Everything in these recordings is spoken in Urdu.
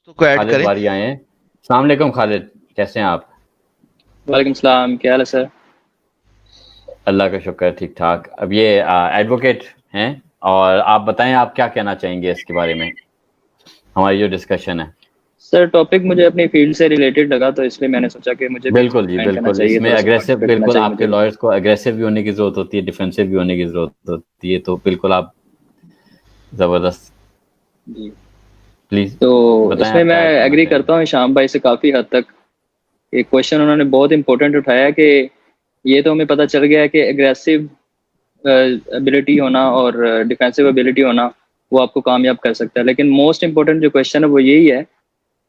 تو کو ایڈ خالد کریں. باری آئے ہیں. السلام علیکم خالد, کیسے ہیں آپ؟ وعلیکم السلام, کیا حال ہے سر؟ اللہ کا شکر, ٹھیک ٹھاک. اب یہ ایڈوکیٹ ہیں, اور آپ بتائیں آپ کیا کہنا چاہیں گے اس کے بارے میں, ہماری جو ڈسکشن ہے. سر ٹاپک مجھے اپنی فیلڈ سے ریلیٹڈ لگا, تو اس لیے میں نے سوچا کہ مجھے بھی بالکل جی, جوائن کرنا بالکل. چاہیے, اس میں تھوڑا سا اگریسو, پارٹیسپیٹ کرنا بالکل چاہیے آپ کے مجھے بھی. لائرس کو اگریسو بھی ہونے کی ضرورت ہوتی ہے, ڈیفینسو بھی ہونے کی ضرورت ہوتی ہے, تو بالکل آپ زبردست. جی, پلیز تو بتائیں اس میں آپ کیا میں ایڈ کرنا ایگری چاہیں گے. کرتا ہوں شام بھائی سے کافی حد تک. ایک کوشچن انہوں نے بہت امپورٹنٹ اٹھایا کہ یہ تو ہمیں پتہ چل گیا ہے کہ اگریسو ایبلٹی ہونا اور ڈیفینسو ایبلٹی ہونا وہ آپ کو کامیاب کر سکتا ہے, لیکن موسٹ امپورٹنٹ جو کوشچن ہے وہ یہی ہے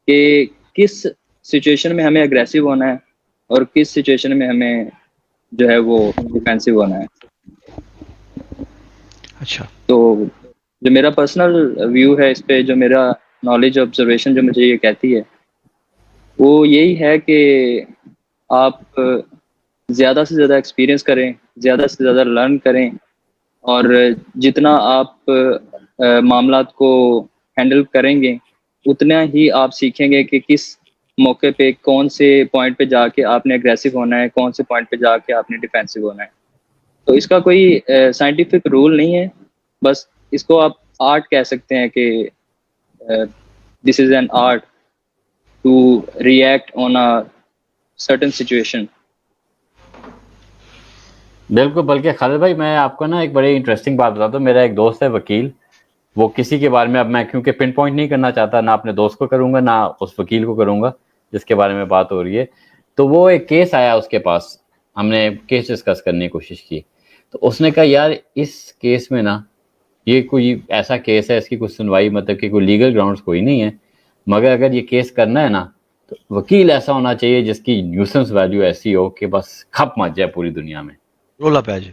کہ کس سچویشن میں ہمیں اگریسو ہونا ہے اور کس سچویشن میں ہمیں جو ہے وہ ڈیفینسو ہونا ہے. اچھا, تو جو میرا پرسنل ویو ہے اس پہ, جو میرا نالج آبزرویشن جو مجھے یہ کہتی ہے وہ یہی ہے کہ آپ زیادہ سے زیادہ ایکسپیرینس کریں, زیادہ سے زیادہ لرن کریں, اور جتنا آپ معاملات کو ہینڈل کریں گے اتنا ہی آپ سیکھیں گے کہ کس موقع پہ کون سے پوائنٹ پہ جا کے آپ نے اگریسو ہونا ہے, کون سے پوائنٹ پہ جا کے آپ نے ڈیفینسو ہونا ہے. تو اس کا کوئی سائنٹیفک رول نہیں ہے, بس اس کو آپ آرٹ کہہ سکتے ہیں کہ this is an art to react on a certain situation. بالکل. بلکہ خالد بھائی میں آپ کو نا ایک بڑی انٹرسٹنگ بات بتاتا ہوں. میرا ایک دوست ہے وکیل, وہ کسی کے بارے میں, اب میں کیونکہ پن پوائنٹ نہیں کرنا چاہتا, نہ اپنے دوست کو کروں گا نہ اس وکیل کو کروں گا جس کے بارے میں بات ہو رہی ہے, تو وہ ایک کیس آیا اس کے پاس, ہم نے کیس ڈسکس کرنے کی کوشش کی, تو اس نے کہا یار اس کیس میں نا یہ کوئی ایسا کیس ہے, اس کی کچھ سنوائی مطلب کہ کوئی لیگل گراؤنڈز کوئی نہیں ہے, مگر اگر یہ کیس کرنا ہے نا تو وکیل ایسا ہونا چاہیے جس کی نیوسنس ویلیو ایسی ہو کہ بس کھپ مچ جائے پوری دنیا میں, رولا پہ آ جائے,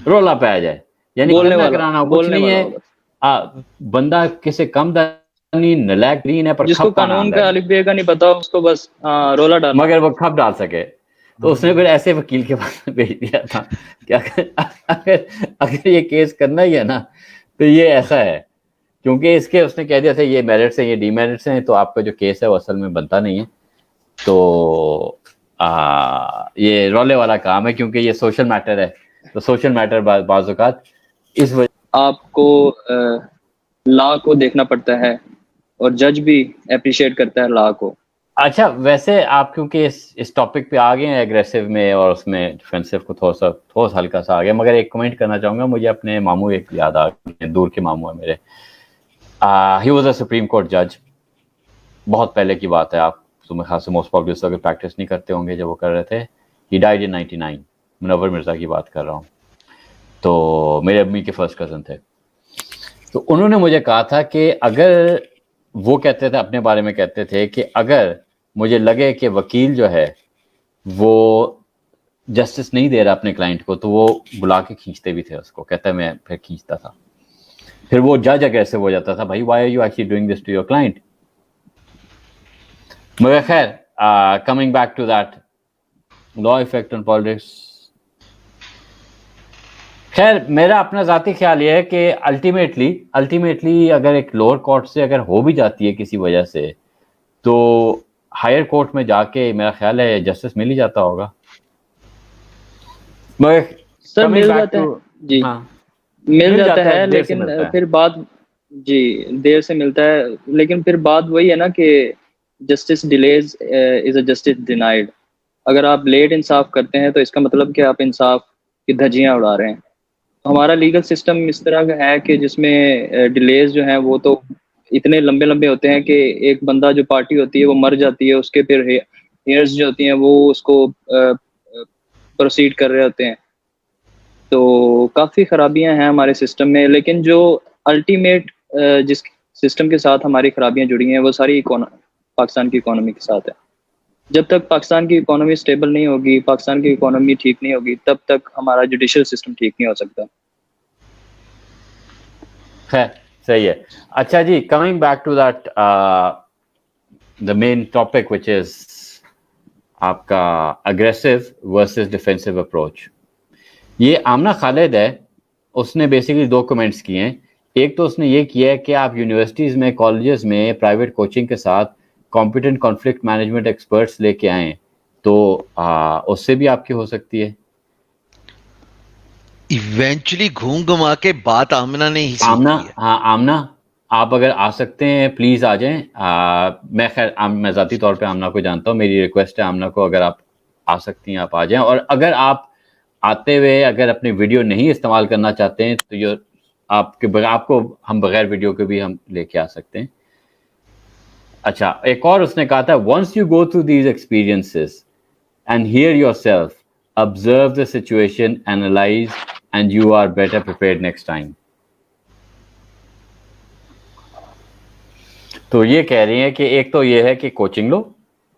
رولا پہ آ جائے. یعنی بولنے کرنا والا کرانا کچھ بولنے نہیں والا ہے, ہوگا, بندہ کسی کم دانی نلائق نہیں ہے, پر جس کو کھپ پانا قانون آندا کا ہے, الف بے کا نہیں پتا اس کو بس رولا ڈالنا. مگر وہ کھپ ڈال سکے. تو اس نے پھر ایسے وکیل کے پاس بھیج دیا تھا کہ اگر یہ کیس کرنا ہی ہے نا تو یہ ایسا ہے, کیونکہ اس نے کہہ دیا تھا یہ میرٹس ہیں, یہ ڈی میرٹس ہیں, تو آپ کا جو کیس ہے وہ اصل میں بنتا نہیں ہے. تو یہ رولے والا کام ہے, کیونکہ یہ سوشل میٹر ہے, تو سوشل میٹر بعض اوقات اس وجہ آپ کو لا کو دیکھنا پڑتا ہے, اور جج بھی اپریشیٹ کرتا ہے لا کو. اچھا ویسے آپ کیونکہ اس ٹاپک پہ آ گئے ہیں ایگریسو میں اور اس میں ڈیفینسو کو تھوڑا سا ہلکا سا آ گیا, مگر ایک کمنٹ کرنا چاہوں گا, مجھے اپنے ماموں ایک یاد آ گئے, دور کے ماموں ہیں میرے. He was a supreme court جج, بہت پہلے کی بات ہے, آپ میرے خیال سے موسٹ پرابلی اس وقت پریکٹس نہیں کرتے ہوں گے جب وہ کر رہے تھے. ہی ڈائیڈ ان 99, منور مرزا کی بات کر رہا ہوں, تو میرے امی کے فرسٹ کزن تھے. تو انہوں نے مجھے کہا تھا کہ اگر وہ کہتے تھے, اپنے بارے میں کہتے تھے کہ اگر مجھے لگے کہ وکیل جو ہے وہ جسٹس نہیں دے رہا اپنے کلائنٹ کو, تو وہ بلا کے کھینچتے بھی تھے اس کو. کہتا ہے میں پھر کھینچتا تھا, پھر وہ جج اگریسو ہو جاتا تھا, بھائی why are you actually doing this to your client. مگر خیر, coming back to that law affect on politics, خیر میرا اپنا ذاتی خیال یہ ہے کہ الٹیمیٹلی اگر ایک لوور کورٹ سے اگر ہو بھی جاتی ہے کسی وجہ سے, تو ہائر کورٹ میں جا کے میرا خیال ہے جسٹس مل ہی جاتا ہوگا. مگر سر کمنگ مل بیک جاتا ہے, ٹو, جی ہاں مل مل جاتا ہے, دیر سے لیکن ملتا ہے. پھر بات, جی دیر سے ملتا ہے, لیکن پھر بات وہی ہے نا کہ جسٹس ڈیلیز از اے جسٹس ڈینائڈ. اگر آپ لیٹ انصاف کرتے ہیں تو اس کا مطلب کہ آپ انصاف کی دھجیاں اڑا رہے ہیں. ہمارا لیگل سسٹم اس طرح کا ہے کہ جس میں ڈیلیز جو ہیں وہ تو اتنے لمبے لمبے ہوتے ہیں کہ ایک بندہ جو پارٹی ہوتی ہے وہ مر جاتی ہے, اس کے پھر ہیئرز جو ہوتی ہیں وہ اس کو پروسیڈ کر رہے ہوتے ہیں. تو کافی خرابیاں ہیں ہمارے سسٹم میں, لیکن جو الٹیمیٹ جس سسٹم کے ساتھ ہماری خرابیاں جڑی ہیں وہ ساری پاکستان کی اکانومی کے ساتھ ہے. جب تک پاکستان کی اکانومی اسٹیبل نہیں ہوگی, پاکستان کی اکانومی ٹھیک نہیں ہوگی, تب تک ہمارا جوڈیشل سسٹم ٹھیک نہیں ہو سکتا. خیر صحیح ہے. اچھا جی, coming back to that the main topic which is آپ کا اگریسو ورسز ڈیفینسو اپروچ. یہ آمنہ خالد ہے, اس نے بیسیکلی 2 کمنٹس کیے ہیں. ایک تو اس نے یہ کیا ہے کہ آپ یونیورسٹیز میں کالجز میں پرائیویٹ کوچنگ کے ساتھ کمپیٹنٹ کانفلکٹ مینجمنٹ ایکسپرٹس لے کے آئیں تو اس سے بھی آپ کی ہو سکتی ہے. ایونچولی گھوم گھما کے بات آمنہ نے ہی آمنہ, سیکھی ہے. ہاں آمنہ آپ اگر آ سکتے ہیں پلیز آ جائیں. میں خیر میں ذاتی طور پہ آمنہ کو جانتا ہوں, میری ریکویسٹ ہے آمنہ کو اگر آپ آ سکتی ہیں آپ آ جائیں. اور اگر آپ آتے ہوئے اگر اپنی ویڈیو نہیں استعمال کرنا چاہتے ہیں تو یہ آپ کو ہم بغیر ویڈیو کے بھی ہم لے کے آ سکتے ہیں. اچھا ایک اور اس نے کہا تھا once you go through these experiences and hear yourself, observe the situation, analyze, and you are better prepared next time. تو یہ کہہ رہی ہیں کہ ایک تو یہ ہے کہ کوچنگ لو,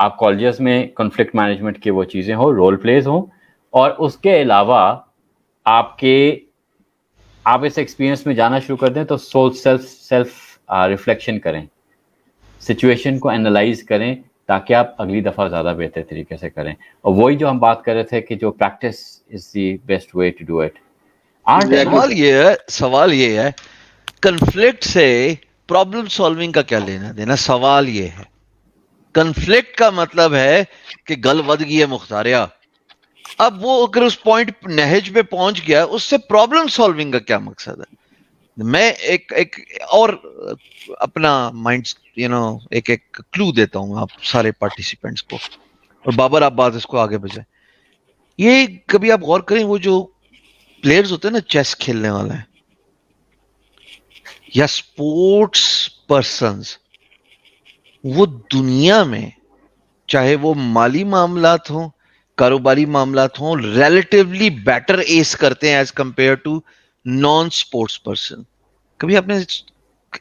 آپ کالجز میں کنفلکٹ مینجمنٹ کی وہ چیزیں ہوں, رول پلیز ہوں, اور اس کے علاوہ آپ اس ایکسپیرینس میں جانا شروع کر دیں تو سیلف ریفلیکشن کریں, سچویشن کو انالائز کریں تاکہ آپ اگلی دفعہ زیادہ بہتر طریقے سے کریں. اور وہی جو ہم بات کر رہے تھے کہ جو practice is the best way to do it. سوال یہ ہے کنفلکٹ سے پرابلم سالونگ کا کیا لینا دینا. سوال یہ ہے کنفلکٹ کا مطلب ہے کہ گل ود گئی ہے مختاریا. اب وہ اگر اس پوائنٹ نہج پہ پہنچ گیا اس سے پرابلم سالونگ کا کیا مقصد ہے. میں ایک اور اپنا مائنڈ ایک کلو دیتا ہوں آپ سارے پارٹیسپینٹس کو, اور بابر آپ بات اس کو آگے بجائیں. یہ کبھی آپ غور کریں وہ جو پلیئرز ہوتے ہیں نا چیس کھیلنے والا ہے یا سپورٹس پرسنز, وہ دنیا میں چاہے وہ مالی معاملات ہوں کاروباری معاملات ہوں ریلیٹیولی بیٹر ایس کرتے ہیں as compare to non sports person. کبھی آپ نے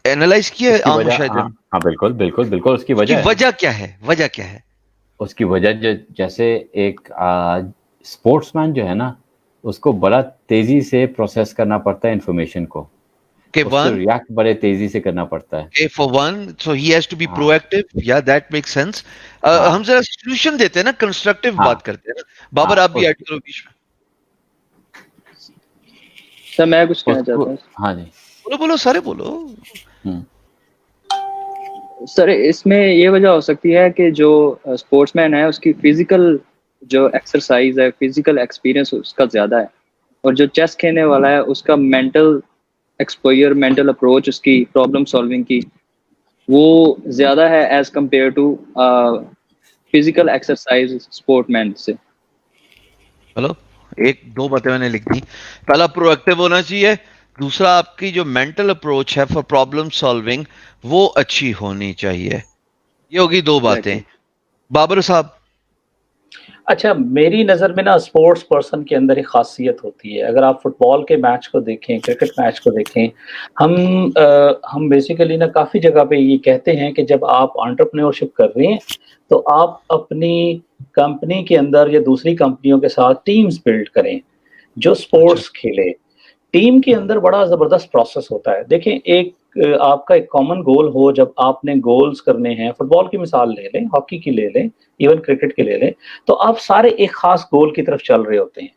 اینالائز کیا ہے عام مشاہدے میں؟ ہاں بالکل بالکل بالکل. اس کی وجہ کیا ہے؟ وجہ کیا ہے اس کی وجہ جیسے ایک اسپورٹس مین جو ہے نا اس کو بڑا تیزی سے پروسیس کرنا پڑتا ہے انفارمیشن کو, کہ ون ریاکٹ بڑے تیزی سے کرنا پڑتا ہے. for one so he has to be proactive. Yeah, that makes sense. ہم ذرا سولوشن دیتے ہیں نا, کنسٹرکٹیو بات کرتے ہیں نا. بابر آپ بھی ایڈ کرو بیچ میں. سر میں کچھ کہنا چاہتا ہوں. ہاں جی بولو سارے بولو. سر اس میں یہ وجہ ہو سکتی ہے کہ جو اسپورٹس مین ہے اس کی فزیکل جو ایکسرسائز ہے, فزیکل ایکسپیرینس اس کا زیادہ ہے, اور جو چیس کھیلنے والا ہے اس کا مینٹل ایکسپوئر, مینٹل اپروچ اس کی پرابلم سالونگ کی وہ زیادہ ہے as compare to physical exercise sport مین سے. چلو ایک دو باتیں میں نے لکھ دی. پہلا پرو ایکٹیو ہونا چاہیے, دوسرا آپ کی جو مینٹل اپروچ ہے فار پرابلم سالونگ وہ اچھی ہونی چاہیے. یہ ہوگی دو باتیں. بابر صاحب. اچھا میری نظر میں نا اسپورٹس پرسن کے اندر ایک خاصیت ہوتی ہے. اگر آپ فٹ بال کے میچ کو دیکھیں, کرکٹ میچ کو دیکھیں, ہم بیسیکلی نا کافی جگہ پہ یہ کہتے ہیں کہ جب آپ انٹرپرینورشپ کر رہے ہیں تو آپ اپنی کمپنی کے اندر یا دوسری کمپنیوں کے ساتھ ٹیمز بلڈ کریں جو سپورٹس کھیلے. ٹیم کے اندر بڑا زبردست پروسیس ہوتا ہے. دیکھیں ایک آپ کا ایک کامن گول ہو, جب آپ نے گولز کرنے ہیں, فٹ بال کی مثال لے لیں, ہاکی کی لے لیں, ایون کرکٹ کے لے لیں, تو آپ سارے ایک خاص گول کی طرف چل رہے ہوتے ہیں.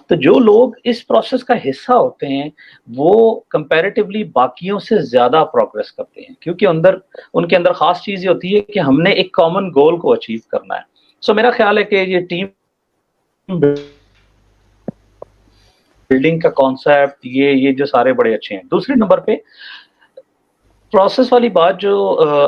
تو جو لوگ اس پروسیس کا حصہ ہوتے ہیں وہ کمپیریٹیولی باقیوں سے زیادہ پروگریس کرتے ہیں, کیونکہ ان کے اندر خاص چیز یہ ہوتی ہے کہ ہم نے ایک کامن گول کو اچیو کرنا ہے. سو میرا خیال ہے کہ یہ ٹیم بلڈنگ کا کانسیپٹ یہ جو سارے بڑے اچھے ہیں. دوسرے نمبر پہ پروسیس والی بات جو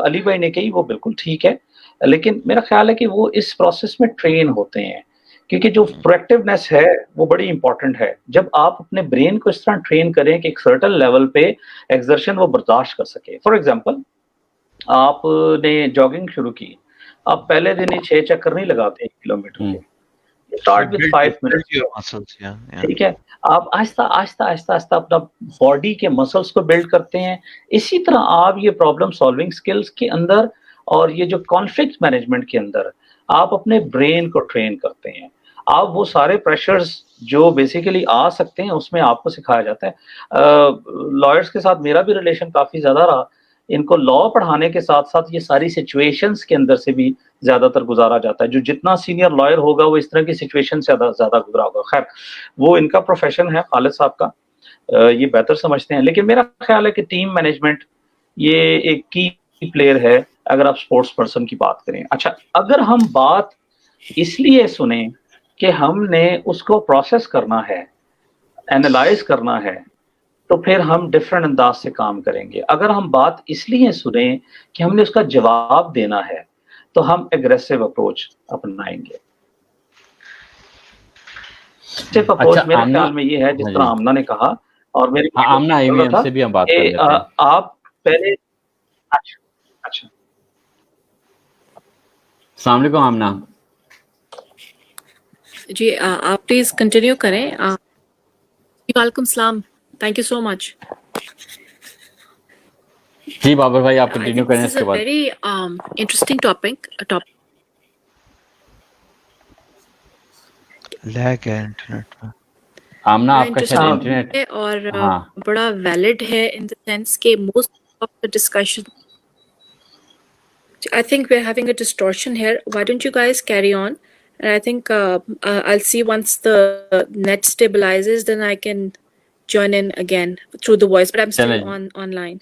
علی بھائی نے کہی وہ بالکل ٹھیک ہے, لیکن میرا خیال ہے کہ وہ اس پروسیس میں ٹرین ہوتے ہیں, کیونکہ جو پرویکٹیونیس ہے وہ بڑی امپورٹنٹ ہے. جب آپ اپنے برین کو اس طرح ٹرین کریں کہ ایک سرٹن لیول پہ ایکسرشن وہ برداشت کر سکے. فار ایگزامپل آپ نے جاگنگ شروع کی, آپ پہلے دن ہی 6 چکر نہیں لگاتے 1 کلومیٹر کے, اسٹارٹ وتھ 5 منٹس. ٹھیک ہے, آپ آہستہ آہستہ آہستہ آہستہ اپنا باڈی کے مسلس کو بلڈ کرتے ہیں. اسی طرح آپ یہ پرابلم سالونگ سکلز کے اندر اور یہ جو کانفلکٹ مینجمنٹ کے اندر آپ اپنے برین کو ٹرین کرتے ہیں. آپ وہ سارے پریشرز جو بیسیکلی آ سکتے ہیں اس میں آپ کو سکھایا جاتا ہے. لائرز کے ساتھ میرا بھی ریلیشن کافی زیادہ رہا. ان کو لا پڑھانے کے ساتھ ساتھ یہ ساری سچویشنز کے اندر سے بھی زیادہ تر گزارا جاتا ہے. جو جتنا سینئر لائر ہوگا وہ اس طرح کی سچویشن سے زیادہ گزرا ہوگا. خیر وہ ان کا پروفیشن ہے خالد صاحب کا. یہ بہتر سمجھتے ہیں. لیکن میرا خیال ہے کہ ٹیم مینجمنٹ یہ ایک کی پلیئر ہے اگر آپ اسپورٹس پرسن کی بات کریں. اچھا اگر ہم بات اس لیے سنیں کہ ہم نے اس کو پروسیس کرنا ہے, اینالائز کرنا ہے, تو پھر ہم ڈفرینٹ انداز سے کام کریں گے. اگر ہم بات اس لیے سنیں کہ ہم نے اس کا جواب دینا ہے تو ہم ایگریسو اپروچ اپنائیں گے. صرف اپروچ اچھا میرے آمنہ, خیال میں یہ ہے جس ہاں طرح جی, آمنہ نے کہا, اور میرے ہاں آمنہ اے وی ایم سے بھی ہم بات کر کہ لیتے ہیں. آپ پہلے اچھا السلام علیکم آمنہ. جی آپ پلیز کنٹینیو کریں. وعلیکم السلام, تھینک یو سو مچ. جی بابر بھائی آپ I کنٹینیو think کریں this اس is کے a بعد. very interesting topic. لیگ ہے انٹرنیٹ میں. آمنہ آپ کا شاید interesting انٹرنیٹ, ہے اور ہاں بڑا ویلڈ ہے in the sense کہ most of the discussion. I think we're having a distortion here. Why don't you guys carry on? And I think I'll see once the net stabilizes, then I can join in again through the voice. But I'm still چلیں online.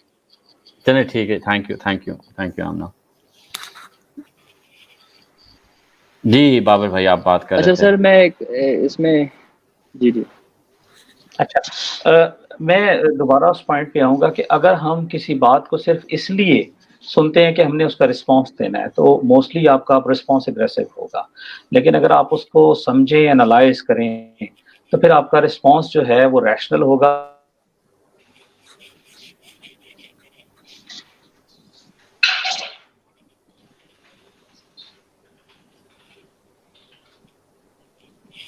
چلیں ٹھیک ہے. Thank you Amna. جی بابر بھائی آپ بات کر اچھا رہے تھے. سر میں اس میں جی اچھا میں دوبارہ اس پوائنٹ پہ آؤں گا کہ اگر ہم کسی بات کو صرف اس لیے سنتے ہیں کہ ہم نے اس کا رسپانس دینا ہے تو موسٹلی آپ کا رسپانس اگریسو ہوگا. لیکن اگر آپ اس کو سمجھیں, انالائز کریں, تو پھر آپ کا رسپانس جو ہے وہ ریشنل ہوگا.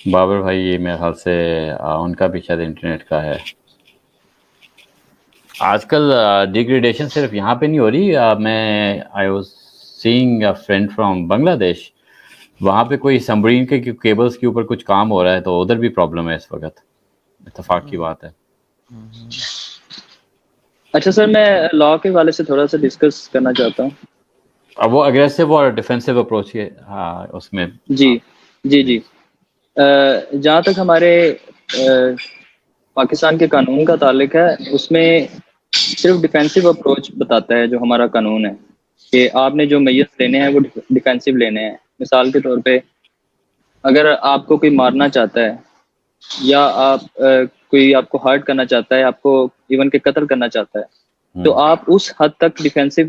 بابر بھائی یہ میرے خیال سے ان کا بھی شاید انٹرنیٹ کا ہے. آج کل ڈیگریڈیشن صرف یہاں پہ نہیں ہو رہی. میں I was seeing a friend from Bangladesh, وہاں پہ کوئی سمبرین کے کیبلز کے اوپر کچھ کام ہو رہا ہے, تو ادھر بھی پرابلم ہے اس وقت. اتفاق کی بات ہے. اچھا سر میں لا کے حوالے سے تھوڑا سا ڈسکس کرنا چاہتا ہوں. اب وہ اگریسو اور ڈیفینسو اپروچ ہے اس میں. جی جہاں تک ہمارے پاکستان کے قانون کا تعلق ہے, اس میں صرف ڈیفینسو اپروچ بتاتا ہے جو ہمارا قانون ہے, کہ آپ نے جو میئرز لینے ہیں وہ ڈیفینسو لینے ہیں. مثال کے طور پہ اگر آپ کو کوئی مارنا چاہتا ہے یا کوئی آپ کو ہرٹ کرنا چاہتا ہے, آپ کو ایون کہ قتل کرنا چاہتا ہے, تو آپ اس حد تک ڈیفینسو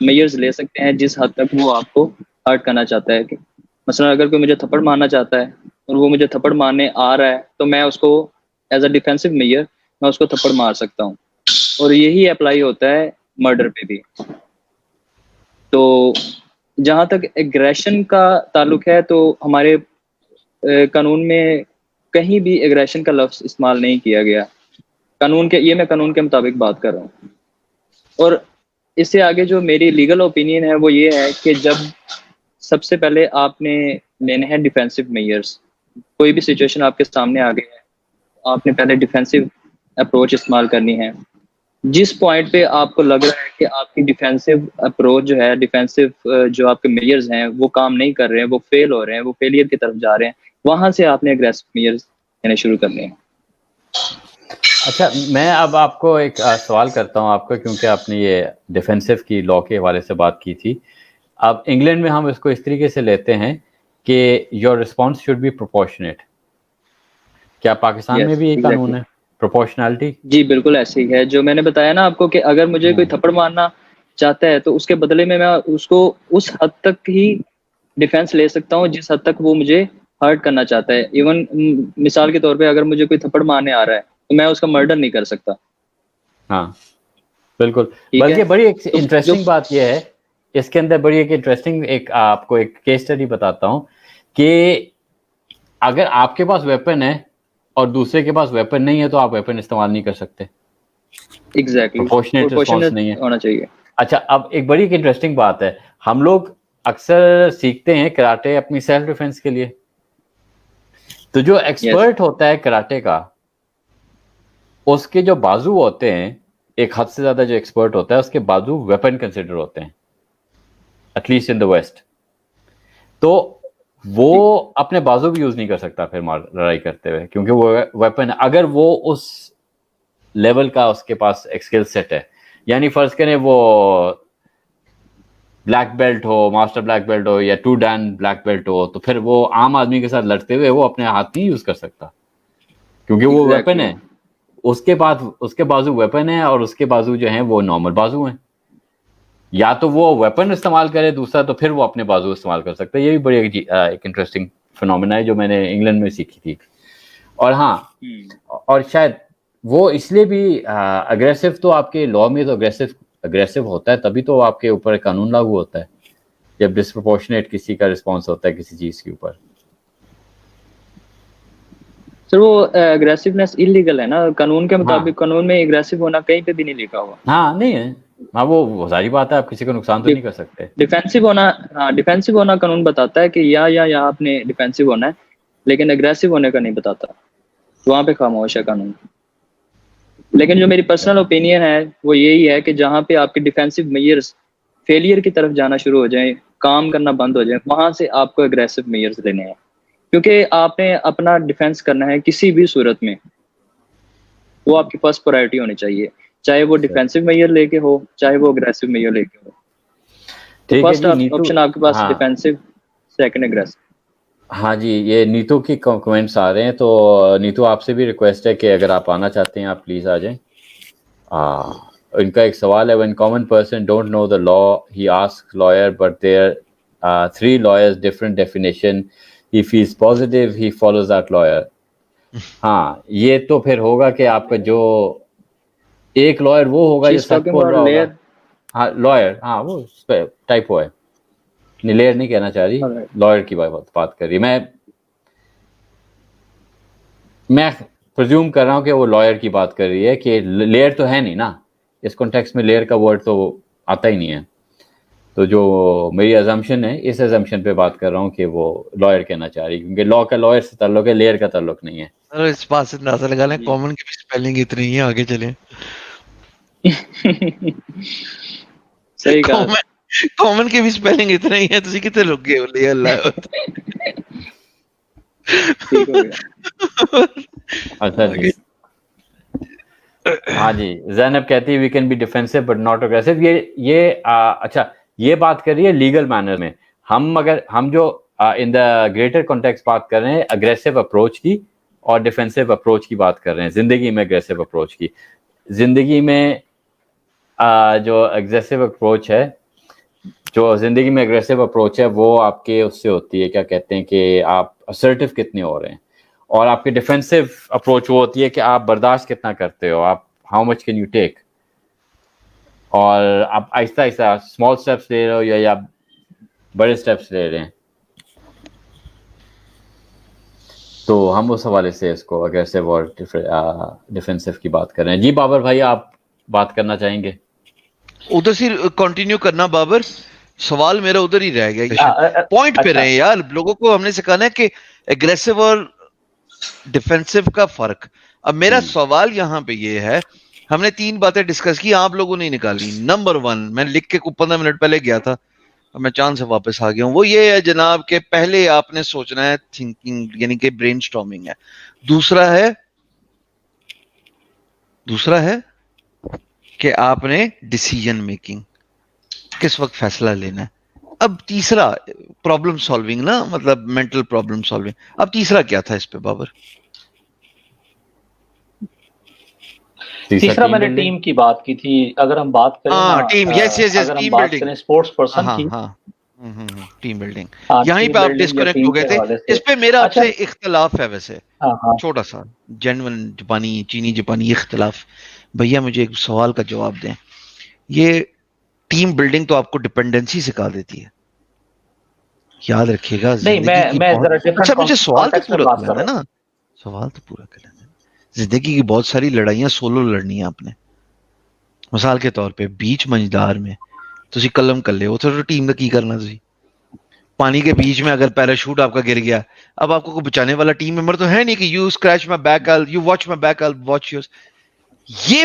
میئرز لے سکتے ہیں جس حد تک وہ آپ کو ہرٹ کرنا چاہتا ہے. مثلا اگر کوئی مجھے تھپڑ مارنا چاہتا ہے اور وہ مجھے تھپڑ مارنے آ رہا ہے, تو میں اس کو ایز اے ڈیفینسو میئر میں اس کو تھپڑ مار سکتا ہوں. اور یہی اپلائی ہوتا ہے مرڈر پہ بھی. تو جہاں تک ایگریشن کا تعلق ہے تو ہمارے قانون میں کہیں بھی ایگریشن کا لفظ استعمال نہیں کیا گیا. میں قانون کے مطابق بات کر رہا ہوں. اور اس سے آگے جو میری لیگل اوپینین ہے وہ یہ ہے کہ جب سب سے پہلے آپ نے لینے ہیں ڈیفینسو میئرز. کوئی بھی سچویشن آپ کے سامنے آ گئی ہے, آپ نے پہلے ڈیفینسو اپروچ استعمال کرنی ہے. جس پوائنٹ پہ آپ کو لگ رہا ہے کہ آپ کی ڈیفینسو اپروچ جو ہے, ڈیفینسو جو آپ کے میئرز ہیں وہ کام نہیں کر رہے ہیں, وہ فیل ہو رہے ہیں, وہ فیلئر کی طرف جا رہے ہیں, وہاں سے آپ نے اگریسو میئرز لینے شروع کرنے ہیں. اچھا میں اب آپ کو ایک سوال کرتا ہوں آپ کا, کیونکہ آپ نے یہ ڈیفینسو کی لا کے حوالے سے بات کی تھی. اب انگلینڈ میں ہم اس کو اس طریقے سے لیتے ہیں کہ your response should be proportionate. کیا پاکستان میں بھی یہ قانون ہے پروپورشنالٹی؟ جی بالکل ایسے ہی ہے جو میں نے بتایا نا آپ کو, کہ اگر مجھے کوئی تھپڑ مارنا چاہتا ہے تو اس کے بدلے میں اس کو اس حد تک ہی ڈیفینس لے سکتا ہوں جس حد تک وہ مجھے ہرٹ کرنا چاہتا ہے. ایون مثال کے طور پہ اگر مجھے کوئی تھپڑ مارنے آ رہا ہے تو میں اس کا مرڈر نہیں کر سکتا. ہاں بالکل. ٹھیک ہے, بلکہ بڑی ایک انٹرسٹنگ بات یہ ہے اس کے اندر, بڑی ایک انٹرسٹنگ ایک آپ کو ایک کیس اسٹڈی بتاتا ہوں کہ اگر آپ کے پاس ویپن ہے اور دوسرے کے پاس ویپن نہیں ہے تو آپ ویپن استعمال نہیں کر سکتے. ایگزیکٹلی پروپورشنیٹ رسپانس نہیں ہے. ہونا چاہیے. اچھا اب ایک بڑی ایک انٹرسٹنگ بات ہے, ہم لوگ اکثر سیکھتے ہیں کراٹے اپنی سیلف ڈیفense کے لیے, تو جو ایکسپرٹ ہوتا ہے کراٹے کا اس کے جو بازو ہوتے ہیں, ایک حد سے زیادہ جو ایکسپرٹ ہوتا ہے اس کے بازو ویپن کنسیڈر ہوتے ہیں, at least in the west. تو وہ اپنے بازو بھی یوز نہیں کر سکتا پھر لڑائی کرتے ہوئے, کیونکہ وہ ویپن, اگر وہ اس لیول کا اس کے پاس ایک اسکل سیٹ ہے. یعنی فرض کریں وہ بلیک بیلٹ ہو, ماسٹر بلیک بیلٹ ہو, یا 2 ڈین بلیک بیلٹ ہو, تو پھر وہ عام آدمی کے ساتھ لڑتے ہوئے وہ اپنے ہاتھ نہیں یوز کر سکتا, کیونکہ وہ ویپن ہے. اس کے بعد اس کے بازو ویپن ہے اور اس کے بازو جو ہیں وہ نارمل بازو ہیں. یا تو وہ ویپن استعمال کرے دوسرا, تو پھر وہ اپنے بازو استعمال کر سکتا ہے. یہ بھی بڑی ایک انٹرسٹنگ فنومینا ہے جو میں نے انگلینڈ میں سیکھی تھی. اور ہاں, اور شاید وہ اس لیے بھی اگریسو, تو آپ کے لا میں تو اگریسو ہوتا ہے تبھی تو آپ کے اوپر قانون لاگو ہوتا ہے, جب ڈسپروپورشنیٹ کسی کا رسپانس ہوتا ہے کسی چیز کے اوپر. سر وہ اگریسونیس انلیگل ہے نا قانون کے مطابق. قانون میں اگریسو ہونا کہیں پہ بھی نہیں لکھا ہوا. ہاں نہیں ہے, ہاں وہ ظاہری بات ہے, آپ کسی کو نقصان تو نہیں کر سکتے. ڈیفینسو ہونا, ہاں ڈیفینسو ہونا قانون بتاتا ہے کہ یا آپ نے ڈیفینسو ہونا ہے, لیکن اگریسو ہونے کا نہیں بتاتا. وہاں پہ خاموش ہے قانون. لیکن جو میری پرسنل اوپینین ہے وہ یہی ہے کہ جہاں پہ آپ کے ڈیفینسو میئرز فیلئر کی طرف جانا شروع ہو جائیں, کام کرنا بند ہو جائیں, وہاں سے آپ کو اگریسو میئرز لینے ہیں, کیونکہ آپ نے اپنا ڈیفینس کرنا ہے کسی بھی صورت میں. وہ آپ کی فرسٹ پرائرٹی ہونی چاہیے, چاہے وہ ڈیفینسو میئر لے کے ہو, چاہے وہ اگریسو میئر لے کے ہو. فرسٹ آپشن آپ کے پاس ڈیفینسو, سیکنڈ اگریسو. ہاں جی, یہ نیتو کی کمنٹس آ رہے ہیں, تو نیتو آپ سے بھی ریکویسٹ ہے کہ اگر آپ آنا چاہتے ہیں آپ پلیز آ جائیں. ان کا ایک سوال ہے, when common person don't know the law he asks lawyer but there are 3 lawyers different definition, he feels positive he follows that lawyer. ہاں یہ تو پھر ہوگا کہ آپ کا جو ایک لائر وہ ہوگا جو سچ بول رہا ہوگا. ہاں لائر, ہاں وہ ٹائپو ہے, لیئر نہیں کہنا چاہ رہی, لائر کی بات کر رہی. میں پرزیوم کر رہا ہوں کہ وہ لائر کی بات کر رہی ہے, کہ لیئر تو ہے نہیں نا اس کانٹیکسٹ میں, لیئر کا ورڈ تو آتا ہی نہیں ہے. تو جو میری ازمپشن ہے, اس ازمپشن پہ بات کر رہا ہوں کہ وہ لائر کہنا چاہ رہی, کیونکہ لا کا لائر سے تعلق ہے, لیئر کا تعلق نہیں ہے. اس بات سے اندازہ لگا لیں کامن کی بھی اسپیلنگ اتنی ہی ہے, آگے چلیں. صحیح کہا, کامن کی بھی اسپیلنگ اتنا ہی ہے, تسی کتے لوگ گئے ہولی اللہ. ٹھیک ہو گیا. اچھا جی, ہاں جی, زینب کہتی ہے we can be defensive but not aggressive. یہ اچھا یہ بات کر رہی ہے لیگل مینر میں. ہم جو ان دا گریٹر کانٹیکسٹ بات کر رہے ہیں اگریسو اپروچ کی اور ڈیفینسو اپروچ کی بات کر رہے ہیں, زندگی میں اگریسو اپروچ کی. زندگی میں جو اگریسو اپروچ ہے, جو زندگی میں اگریسو اپروچ ہے وہ آپ کے اس سے ہوتی ہے, کیا کہتے ہیں کہ آپ اسرٹیو کتنے ہو رہے ہیں, اور آپ کی ڈیفینسو اپروچ وہ ہوتی ہے کہ آپ برداشت کتنا کرتے ہو, آپ how much can you take, اور آپ آہستہ آہستہ اسمال اسٹیپس لے رہے ہو یا بڑے اسٹیپس لے رہے ہیں. تو ہم اس حوالے سے اس کو اگریسو اور ڈیفینسو کی بات کر رہے ہیں. جی بابر بھائی آپ بات کرنا چاہیں گے؟ ادھر سے کنٹینیو کرنا بابر, سوال میرا ادھر ہی رہ گیا. پوائنٹ پہ رہے یار, لوگوں کو ہم نے سکھانا ہے کہ اگریسو اور ڈیفینسو کا فرق. اب میرا سوال یہاں پہ یہ ہے, ہم نے 3 باتیں ڈسکس کی, آپ لوگوں نے نکالی. نمبر 1 میں لکھ کے 15 منٹ پہلے گیا تھا, اب میں چاند سے واپس آ گیا ہوں. وہ یہ ہے جناب کہ پہلے آپ نے سوچنا ہے, تھنکنگ یعنی کہ برین اسٹارمنگ ہے. دوسرا ہے کہ آپ نے ڈیسیژن میکنگ, کس وقت فیصلہ لینا ہے. اب تیسرا پرابلم سالونگ نا, مطلب مینٹل پرابلم سالونگ. اب تیسرا کیا تھا اس پہ بابر؟ تیسرا میں نے ٹیم کی بات کی تھی. اگر ہم بات کریں ٹیم, یس اگر ہم بات کریں اسپورٹس پرسن کی, ٹیم بلڈنگ, یہیں پہ آپ ڈسکنیکٹ ہو گئے تھے. اس پہ میرا آپ سے اختلاف ہے ویسے, چھوٹا سا جینون جاپانی چینی جاپانی اختلاف. بھیا مجھے ایک سوال کا جواب دیں, یہ ٹیم بلڈنگ تو آپ کو ڈپینڈنسی سکھا دیتی ہے, یاد رکھیے گا. اچھا مجھے سوال تو پورا کرنا ہے نا, سوال تو پورا کرنا ہے. زندگی کی بہت ساری لڑائیاں سولو لڑنی ہیں آپ نے. مثال کے طور پہ بیچ منجدار میں تسی قلم کر لے ہو, تو ٹیم کا کی کرنا تسی. پانی کے بیچ میں اگر پیراشوٹ آپ کا گر گیا, اب آپ کو کوئی بچانے والا ٹیم ممبر تو ہے نہیں کہ you scratch my back, you watch my back, watch yours. یہ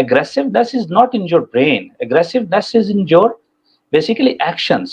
aggressiveness is not in your brain, aggressiveness is in your basically actions.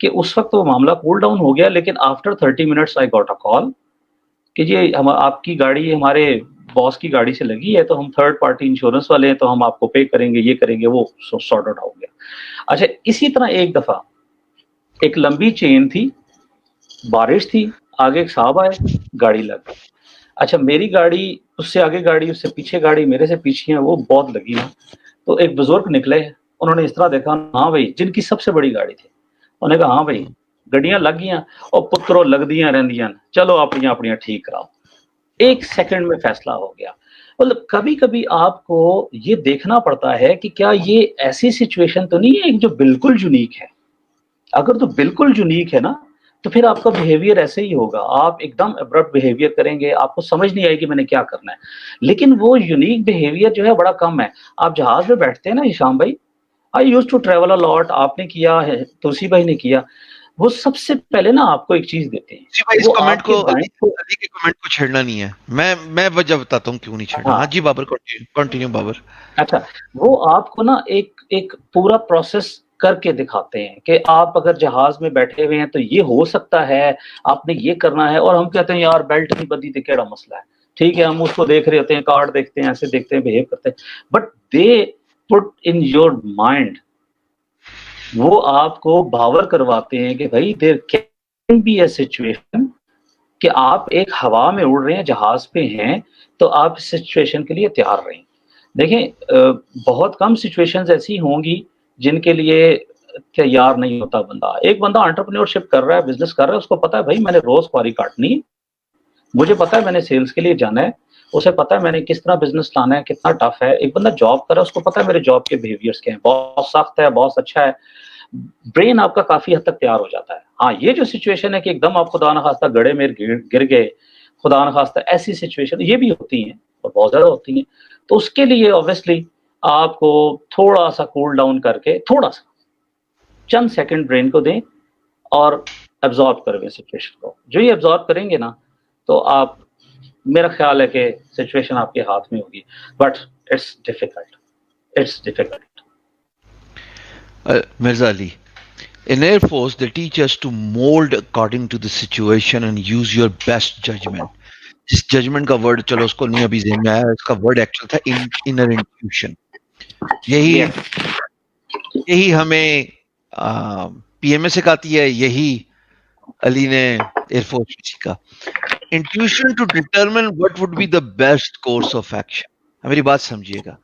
کہ اس وقت وہ معاملہ کول ڈاؤن ہو گیا, لیکن after 30 minutes I got a call کہ جی آپ کی گاڑی ہمارے باس کی گاڑی سے لگی ہے, تو ہم تھرڈ پارٹی انشورنس والے ہیں, تو ہم آپ کو پے کریں گے, یہ کریں گے, وہ سارٹ آؤٹ ہو گیا. اچھا اسی طرح ایک دفعہ ایک لمبی چین تھی, بارش تھی, آگے ایک صاحب آئے, گاڑی لگ گئی. اچھا میری گاڑی اس سے آگے گاڑی, اس سے پیچھے گاڑی, میرے سے پیچھے ہیں, وہ بہت لگی نا. تو ایک بزرگ نکلے, انہوں نے اس طرح دیکھا, ہاں بھائی, جن کی سب سے بڑی گاڑی تھی, انہوں نے کہا ہاں بھائی گڈیاں لگ گیاں اور پتروں لگ دیاں رہندیاں, چلو اپنی ٹھیک کراؤ. ایک سیکنڈ میں فیصلہ ہو گیا. مطلب کبھی کبھی آپ کو یہ دیکھنا پڑتا ہے کہ کیا یہ ایسی سچویشن تو نہیں ہے جو بالکل یونیک ہے. اگر تو بالکل یونیک ہے نا, تو پھر آپ کا بیہیویئر ایسے ہی ہوگا, آپ ایک دم ابرپٹ بیہیویئر کریں گے, آپ کو سمجھ نہیں آئے گی میں نے کیا کرنا ہے. لیکن وہ یونیک بیہیویئر جو ہے بڑا کم ہے. آپ جہاز میں بیٹھتے ہیں نا ہشام بھائی, آئی یوز ٹو ٹریول اے لاٹ, آپ نے کیا ہے, توسی بھائی نے کیا, وہ سب سے پہلے نا آپ کو ایک چیز دیتے ہیں, جی بھائی, اس وہ کمنٹ آپ کے کو مائنڈ کو. علی کے کمنٹ کو چھیڑنا نہیں ہے, میں وجہ بتاتا ہوں کیوں نہیں چھیڑنا. ہاں ہاں جی بابر, کنٹینیو بابر. اچھا, وہ آپ کو نا ایک پورا پروسیس کر کے دکھاتے ہیں کہ آپ اگر جہاز میں بیٹھے ہوئے ہیں تو یہ ہو سکتا ہے, آپ نے یہ کرنا ہے. اور ہم کہتے ہیں یار بیلٹ نہیں بدی تو کیڑا مسئلہ ہے, ٹھیک ہے, ہم اس کو دیکھ رہے ہوتے ہیں, کارڈ دیکھتے ہیں, ایسے دیکھتے ہیں, بہیو کرتے ہیں, but they put in your mind, وہ آپ کو باور کرواتے ہیں کہ بھائی there can be a situation کہ آپ ایک ہوا میں اڑ رہے ہیں, جہاز پہ ہیں, تو آپ اس سچویشن کے لیے تیار رہیں. دیکھیں بہت کم سچویشنز ایسی ہوں گی جن کے لیے تیار نہیں ہوتا بندہ. ایک بندہ انٹرپرینیورشپ کر رہا ہے, بزنس کر رہا ہے, اس کو پتا ہے بھائی میں نے روز خواری کاٹنی, مجھے پتا ہے میں نے سیلز کے لیے جانا ہے, اسے پتا ہے میں نے کس طرح بزنس لانا ہے, کتنا ٹف ہے. ایک بندہ جاب کر رہا ہے, اس کو پتا ہے میرے جاب کے بیہیویئرس کیا ہیں, بہت سخت ہے, بہت اچھا ہے, برین آپ کا کافی حد تک تیار ہو جاتا ہے. ہاں یہ جو سچویشن ہے کہ ایک دم آپ خدا نخواستہ گڑھے میں گر گئے, خدا نخواستہ, ایسی سچویشن یہ بھی ہوتی ہیں اور بہت زیادہ ہوتی ہیں. تو اس کے لیے obviously آپ کو تھوڑا سا کول ڈاؤن کر کے, تھوڑا سا چند سیکنڈ برین کو دیں اور ایبزارب کریں سچویشن کو. جو یہ ایبزارب کریں گے نا, تو آپ, میرا خیال ہے کہ سچویشن آپ کے ہاتھ میں ہوگی, but it's difficult. Mirza Ali, in Air Force they teach us to mold according to the situation and use your best judgment. اس ججمنٹ کا ورڈ, چلو اس کو نہیں ابھی ذہن میں آیا, اس کا ورڈ ایکچوئل تھا انر انٹیوشن. یہی ہمیں پی ایم اے سکھاتی ہے, یہی علی نے ایئر فورس میں سیکھا. Intuition to determine what would be the best course of action. میری بات سمجھیے گا,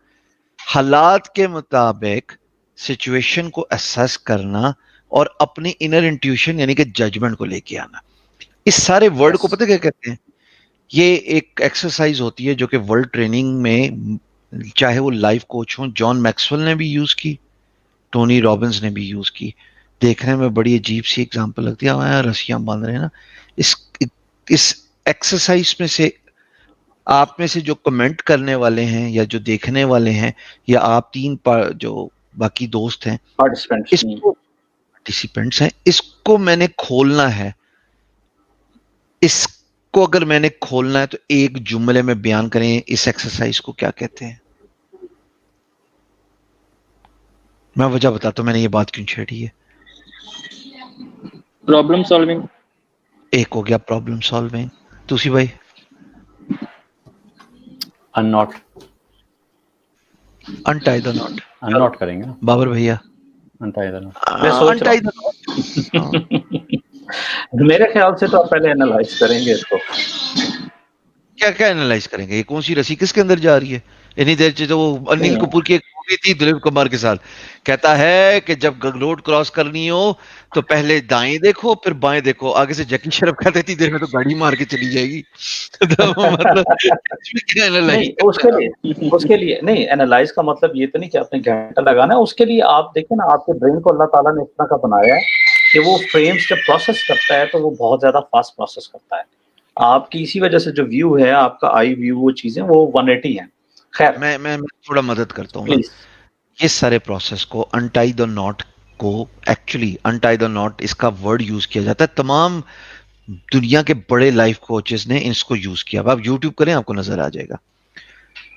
حالات کے مطابق سچویشن کو اسیس کرنا اور اپنی انر انٹیوشن یعنی کہ ججمنٹ کو لے کے آنا. اس سارے ورڈ کو پتہ کیا کہتے ہیں؟ یہ ایک ایکسرسائز ہوتی ہے جو کہ ورلڈ ٹریننگ میں, چاہے وہ لائف کوچ ہوں, جان میکسویل نے بھی یوز کی, ٹونی رابنز نے بھی یوز کی. دیکھنے میں بڑی عجیب سی ایگزامپل لگتی ہے, رسیاں باندھ رہے ہیں نا. اس ایکسرسائز میں سے آپ میں سے جو کمنٹ کرنے والے ہیں یا جو دیکھنے والے ہیں یا آپ تین جو باقی دوست ہیں, اس کو پارٹیسپینٹس ہیں, اس کو میں نے کھولنا ہے. اس کو اگر میں نے کھولنا ہے تو ایک جملے میں بیان کریں اس ایکسرسائز کو کیا کہتے ہیں. میں وجہ بتاتا ہوں میں نے یہ بات کیوں چھیڑی ہے. Problem solving. ایک ہو گیا پرابلم سالونگ. توسی بھائی اناٹ انٹائی دا ناٹ. اناٹ کریں گے. بابر بھیا انٹائی دا ناٹ. انٹائی the not. میرے خیال سے تو آپ پہلے انالائز کریں گے اس کو. کیا انالائز کریں گے؟ یہ کون سی رسی کس کے اندر جا رہی ہے؟ اتنی دیر سے وہ انیل کپور کی ایک مووی تھی دلیپ کمار کے ساتھ, کہتا ہے کہ جب روڈ کراس کرنی ہو تو پہلے دائیں دیکھو پھر بائیں دیکھو. آگے سے جیکی شرف کہتے اتنی دیر میں تو گاڑی مار کے چلی جائے گی. مطلب اس کے لیے نہیں, انالائز کا مطلب یہ تو نہیں کہ آپ نے گھنٹہ لگانا ہے. اس کے لیے آپ دیکھیں نا, آپ کے برین کو اللہ تعالیٰ نے اتنا کا بنایا ہے کہ وہ فریمز جب پروسیس کرتا ہے تو وہ بہت زیادہ فاسٹ پروسیس کرتا ہے. آپ کی اسی وجہ سے جو ویو ہے, آپ کا آئی ویو, وہ چیزیں وہ 180 ہیں. خیر میں تھوڑا مدد کرتا ہوں. یہ سارے پروسیس کو انٹائی دا ناٹ کو, ایکچولی انٹائی دا ناٹ اس کا ورڈ یوز کیا جاتا ہے. تمام دنیا کے بڑے لائف کوچز نے اس کو یوز کیا. آپ یوٹیوب کریں آپ کو نظر آ جائے گا.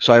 So I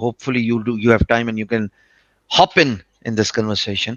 hopefully you have time and you can hop in this conversation.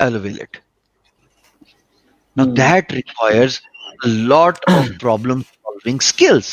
I'll avail it. Now that requires a lot of problem solving skills.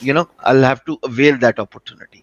you know, I'll have to avail that opportunity.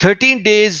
13 days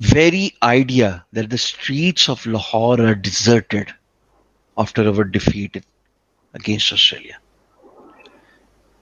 very idea that the streets of Lahore are deserted after our defeat against Australia.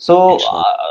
So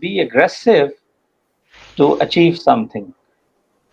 be aggressive to achieve something,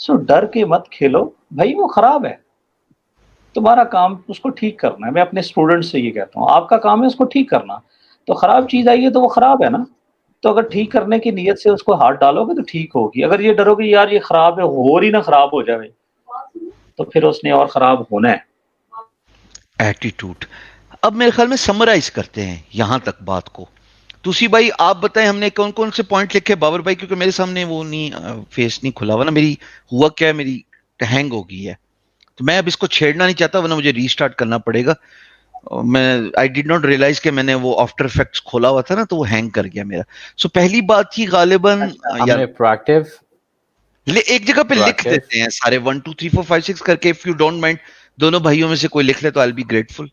سو ڈر کے مت کھیلو بھائی، وہ خراب ہے، تمہارا کام اس کو ٹھیک کرنا ہے. میں اپنے اسٹوڈنٹ سے یہ کہتا ہوں، آپ کا کام ہے اس کو ٹھیک کرنا. تو خراب چیز آئی ہے تو وہ خراب ہے نا، تو اگر ٹھیک کرنے کی نیت سے اس کو ہاتھ ڈالو گے تو ٹھیک ہوگی. اگر یہ ڈرو گے یار یہ خراب ہے، اور ہی نہ خراب ہو جائے، تو پھر اس نے اور خراب ہونا ہے. ایٹیٹیوڈ. اب میرے خیال میں سمرائز کرتے ہیں یہاں تک بات کو. توسی بھائی آپ بتائیں، ہم نے کون کون سے پوائنٹ لکھے؟ بابر بھائی کیونکہ میرے سامنے وہ نہیں فیس نہیں کھلا ہوا نا، میری ہوا کیا ہے، میری ہینگ ہو گئی ہے، تو میں اب اس کو چھیڑنا نہیں چاہتا ورنہ مجھے ریسٹارٹ کرنا پڑے گا. میں آئی ڈیڈ ناٹ ریئلائز کہ میں نے وہ آفٹر افیکٹس کھولا ہوا تھا نا، تو وہ ہینگ کر گیا میرا. سو پہلی بات تھی غالباً ہم یار نے پروایکٹیو ایک جگہ پہ لکھ دیتے ہیں سارے 1 2 3 4 5 6 کر کے. اف یو ڈونٹ مائنڈ دونوں بھائیوں میں سے کوئی لکھ لے تو آئی بی گریٹفل.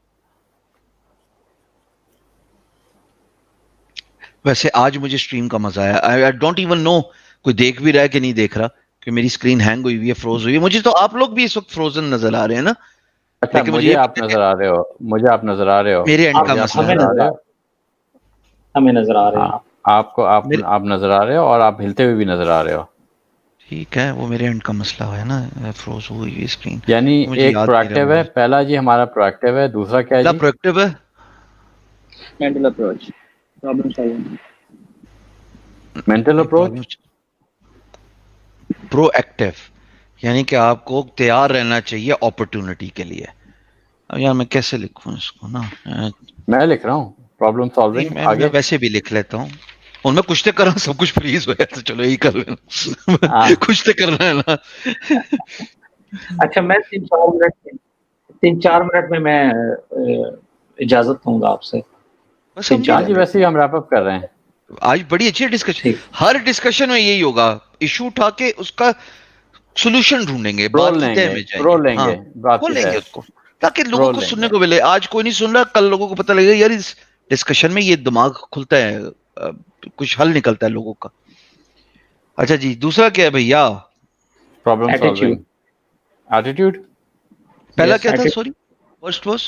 ویسے آج مجھے اسٹریم کا مزہ آیا. آئی ڈونٹ ایون نو کوئی دیکھ بھی رہا ہے کہ نہیں دیکھ رہا، کہ میری اسکرین ہینگ ہوئی ہوئی ہے، فروز ہوئی ہے. مجھے تو آپ لوگ بھی اس وقت فروزن نظر آ رہے ہیں نا. اچھا لیکن مجھے آپ نظر آ رہے ہو، مجھے آپ نظر آ رہے ہو، میرے اینڈ کا مجھے آپ مسئلہ ہمیں ہے. نظر آ رہے ہو، ہمیں نظر آ رہے ہیں. آپ کو آپ نظر آ رہے ہو اور آپ ہلتے ہوئے بھی نظر آ رہے ہو. ٹھیک ہے، وہ میرے اینڈ کا مسئلہ ہے نا، فروز ہوئی ہوئی اسکرین. یعنی مجھے ایک یاد نہیں پروایکٹیو ہے، رہا. پہلا جی ہمارا پروایکٹیو ہے، دوسرا کیا ہے پہلا جی؟ پروڈکٹیو ہے mental approach, problem solving. Mental approach. Proactive یعنی کہ آپ کو تیار رہنا چاہیے اپرچونٹی کے لیے. اب یار میں کیسے لکھوں اس کو نا، میں لکھ رہا ہوں پرابلم سالونگ. میں آگے ویسے بھی لکھ لیتا ہوں. اور میں کچھ تو کر رہا ہوں، سب کچھ فریز ہوا ہے تو چلو یہی کر لینا. کچھ تو کرنا ہے نا. اچھا میں 3-4 منٹ میں اجازت دوں گا آپ سے. بس ہم بھی ہاں لے جی، لیں. ویسے ہی ہم ریپ اپ کر رہے ہیں. آج بڑی اچھی ڈسکشن، ٹھیک. ہر ڈسکشن میں یہی ہوگا، ایشو اٹھا کے اس کا سولوشن ڈھونڈیں گے، بات کی تہ میں جائیں گے. رول لیں ہاں گے، بات کھول کی لیں گے طرح اس کو تاکہ لوگوں رول کو لیں سننے گے. کو ملے. آج کوئی نہیں سن رہا، کل لوگوں کو پتہ لگے گا یار اس ڈسکشن میں یہ دماغ کھلتا ہے، کچھ حل نکلتا ہے لوگوں کا. اچھا جی، دوسرا کیا ہے بھیا؟ Problem attitude. سالونگ. ایٹیٹیوڈ. پہلا یس کیا تھا؟ Sorry, first was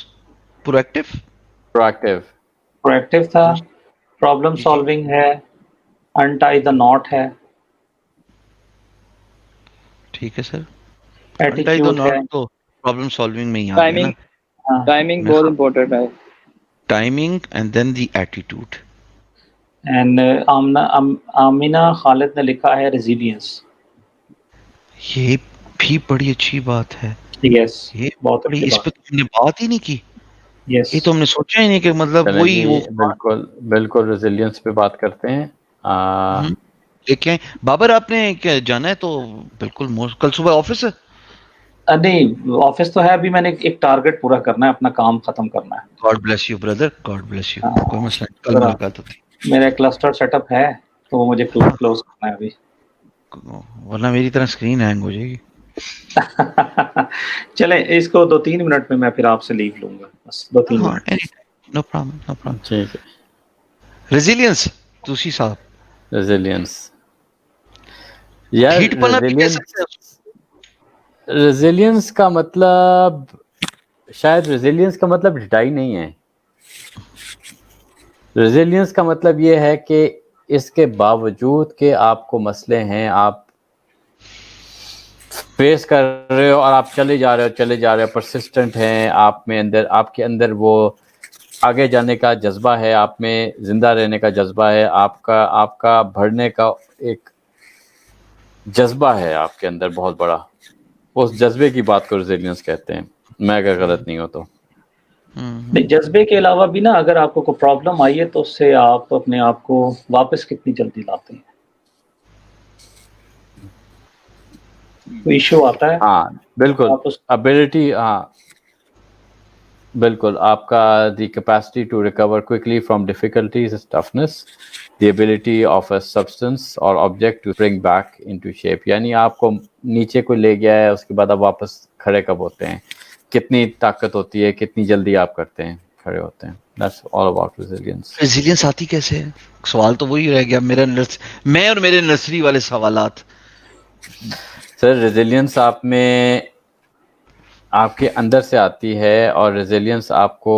proactive. Proactive. Proactive تھا، پرابلم جی جی سالونگ ہے، انٹائی دا ناٹ ہے، ٹھیک ہے سر. انٹائی دو ایٹیٹیوڈ ہے. ناٹ تو پرابلم سالونگ میں ہی آ گیا نا. Timing میں بہت important ہے. Timing and then the attitude. And Amina Khalid نے لکھا ہے ریزیلینس. یہ بھی بڑی اچھی بات ہے. یس، یہ بہت بڑی، اچھی اس بات. پہ تو ہم نے بات ہی نہیں کی. یس. یہ تو ہم نے سوچا ہی نہیں کہ مطلب چلیں وہی جی، وہ بالکل بالکل ریزیلینس پہ بات کرتے ہیں. دیکھیں. بابر آپ نے کیا جانا ہے تو بالکل کل صبح آفس ہے؟ نہیں، آفس تو ہے، ابھی میں نے ایک ٹارگٹ پورا کرنا ہے، اپنا کام ختم کرنا ہے. God bless you brother, God bless you. کوئی مسئلہ نہیں، کل ذرا ملاقات ہوتی میرا کلسٹر سیٹ اپ ہے تو وہ مجھے کلوز کرنا ہے ابھی. ورنہ میری طرح اسکرین ہینگ ہو جائے گی. چلیں اس کو 2-3 منٹ میں پھر آپ سے لیو لوں گا، بس 2-3 ہاں، minute. No problem, no problem. ٹھیک ہے. ریزیلینس توسی صاحب، ریزیلینس یار، ڈھیٹ پنا بھی کہہ سکتے ہیں. ریزیلینس کا مطلب شاید ریزیلینس کا مطلب ڈھٹائی نہیں ہے. ریزیلینس کا مطلب یہ ہے کہ اس کے باوجود کہ آپ کو مسئلے ہیں، آپ فیس کر رہے ہو اور آپ چلے جا رہے ہو، پرسسٹنٹ ہیں آپ میں، آپ کے اندر وہ آگے جانے کا جذبہ ہے، آپ میں زندہ رہنے کا جذبہ ہے، آپ کا بڑھنے کا ایک جذبہ ہے آپ کے اندر بہت بڑا. اس جذبے کی بات کو ریزیلینس کہتے ہیں، میں اگر غلط نہیں ہوں تو. نہیں، جذبے کے علاوہ بھی نا، اگر آپ کو کوئی پرابلم آئی ہے تو اس سے آپ اپنے آپ کو واپس کتنی جلدی لاتے ہیں. کوئی ایشو آتا ہے ہاں بالکل، آپ اس ابیلٹی، ہاں بالکل، آپ کا the capacity to recover quickly from difficulties is toughness, the ability of a substance اور object to bring back into shape. یعنی آپ کو نیچے کو لے گیا ہے، اس کے بعد آپ واپس کھڑے کب ہوتے ہیں، کتنی طاقت ہوتی ہے، کتنی جلدی آپ کرتے ہیں، کھڑے ہوتے ہیں. That's all about resilience. Resilience آتی کیسے ہے؟ سوال تو وہی رہ گیا میرا، میں اور میرے نرسری والے سوالات. سر ریزیلینس آپ میں، آپ کے اندر سے آتی ہے، اور ریزیلینس آپ کو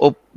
ਉਹ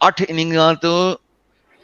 8 ਇਨਿੰਗਾਂ ਤੋਂ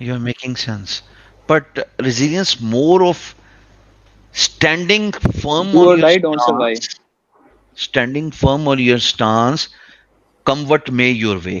You are making sense, but resilience more of standing firm You on are your right, don't survive. stance, standing firm on your stance, come what may your way.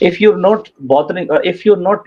if you're not bothering or if you're not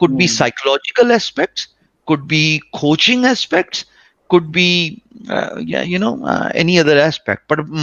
could be psychological aspects, could be coaching aspects, could be any other aspect, but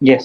Yes.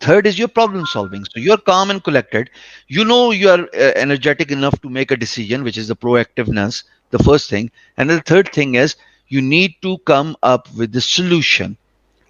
Third is your problem solving. So you're calm and collected. You know you are energetic enough to make a decision, which is the proactiveness, the first thing. And the third thing is you need to come up with the solution.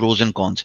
pros and cons.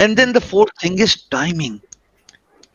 And then the fourth thing is timing.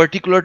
particular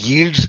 yields,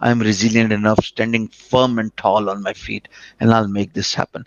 I am resilient enough, standing firm and tall on my feet, and I'll make this happen.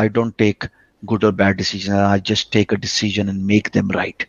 I don't take good or bad decisions, I just take a decision and make them right.